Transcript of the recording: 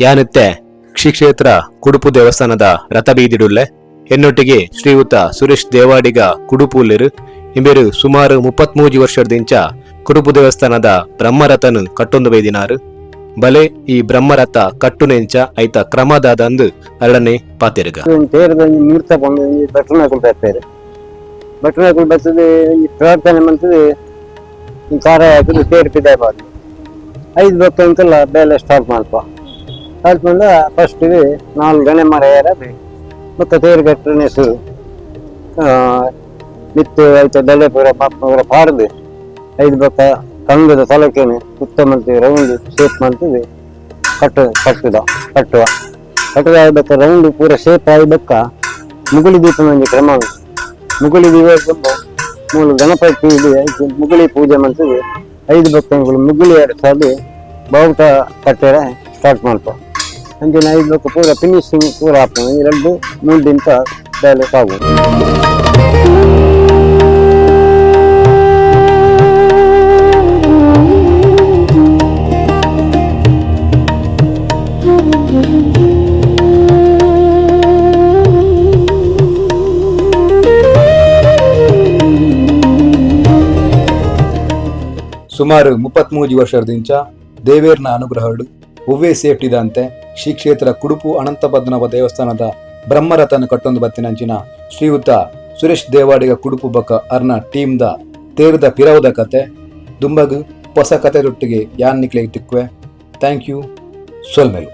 ಯಾನತ್ತೆ ಶ್ರೀ ಕ್ಷೇತ್ರ ಕುಡುಪು ದೇವಸ್ಥಾನದ ರಥ ಬೀದಿಡುಲ್ಲೆ ಎನ್ನೊಟ್ಟಿಗೆ ಶ್ರೀಯುತ ಸುರೇಶ್ ದೇವಾಡಿಗ ಕುಡುಪುಲ್ಲಿರು ಇಂಬೇರು ಸುಮಾರು 33 ವರ್ಷದಿಂಚ ಕುಡುಪು ದೇವಸ್ಥಾನದ ಬ್ರಹ್ಮರಥನು ಕಟ್ಟೊಂದು ಬೈದಿನಾರು ಬಲೆ ಈ ಬ್ರಹ್ಮರಥ ಕಟ್ಟುನೆಂಚ ಐತ ಕ್ರಮದಾದಂದು ಅರಳನೆ ಪಾತಿರುಗ ಮೂರ್ತ ಭಟ್ರನಾಕುಲು ಬರ್ತಾರೆ. ಭಟ್ರನಾಕುಲು ಬರ್ತದೆ ಈ ಪ್ರಾರ್ಥನೆ ಮಾಡ್ತದೆ ಕಾರ ಹಾಕಿದ್ದು ತೇರು ಪಿದಾಯ ಮಾಡಿ 5 ಭಕ್ತ ಅಂಕಲ್ಲ ಬೇಲೆ ಸ್ಟಾರ್ಟ್ ಮಾಡ್ಪ ಸ್ಟಾರ್ಟ್ ಮಾಡಿದ ಫಸ್ಟಿಗೆ 4 ಗಣೆ ಮರ ಏರದೆ ಮತ್ತು ತೇರು ಕಟ್ಟನೆಸು ಮಿತ್ತು ಆಯ್ತು ದಳೆ ಪೂರ ಪಾಪ ಪೂರ ಪಾಡ್ದು 5 ಭಕ್ತ ಕಂಗದ ತಲಕೇನೆ ಸುತ್ತ ಮಾಡ್ತೀವಿ ರೌಂಡ್ ಶೇಪ್ ಮಾಡ್ತೀವಿ ಕಟ್ಟುವ ಆಗ್ಬೇಕು ರೌಂಡ್ ಪೂರ ಶೇಪ್ ಆಗ್ಬೇಕ ಮುಗುಳಿ ದೀಪ ಮಂದಿ ಕ್ರಮ ಮುಗುಳಿ ದೀಪ ಮೂರು ಗಣಪತಿ ಇದೆ ಮುಗುಳಿ ಪೂಜೆ ಮಾಡ್ತೀವಿ 5 ಭಕ್ತಗಳು ಮುಗುಳಿ ಸಾಲಿ ಬಾವುಟ ಕಟ್ಟೆರ ಸ್ಟಾರ್ಟ್ ಮಾಡ್ತ ಅಂಜಿನ 5 ಭಕ್ತ ಪೂರ ಫಿನಿಶಿಂಗ್ ಪೂರ ಹಾಕೋಣ 2-3 ದಿನ ಬೇಲೆ ಸಾಗು. ಸುಮಾರು 33 ವರ್ಷದಿಂಚ ದೇವೇರ್ನ ಅನುಗ್ರಹಗಳು ಒವ್ವೇ ಸೇಫ್ಟಿದಂತೆ ಶ್ರೀ ಕ್ಷೇತ್ರ ಕುಡುಪು ಅನಂತ ಪದ್ಮನಾಭ ದೇವಸ್ಥಾನದ ಬ್ರಹ್ಮರಥನ ಕಟ್ಟೊಂದು ಬತ್ತಿನಂಚಿನ ಶ್ರೀಯುತ ಸುರೇಶ್ ದೇವಾಡಿಗ ಕುಡುಪು ಬಕ ಅರ್ನ ಟೀಮ್ದ ತೇರ್ದ ಪಿರವದ ಕತೆ ದುಂಬಗು ಹೊಸ ಕತೆ ದೊಟ್ಟಿಗೆ ಯಾನ್ ನಿಕ್ಲೆ ತಿಕ್ಕುವೆ. Thank you ಸೋಲ್ಮೆಲು.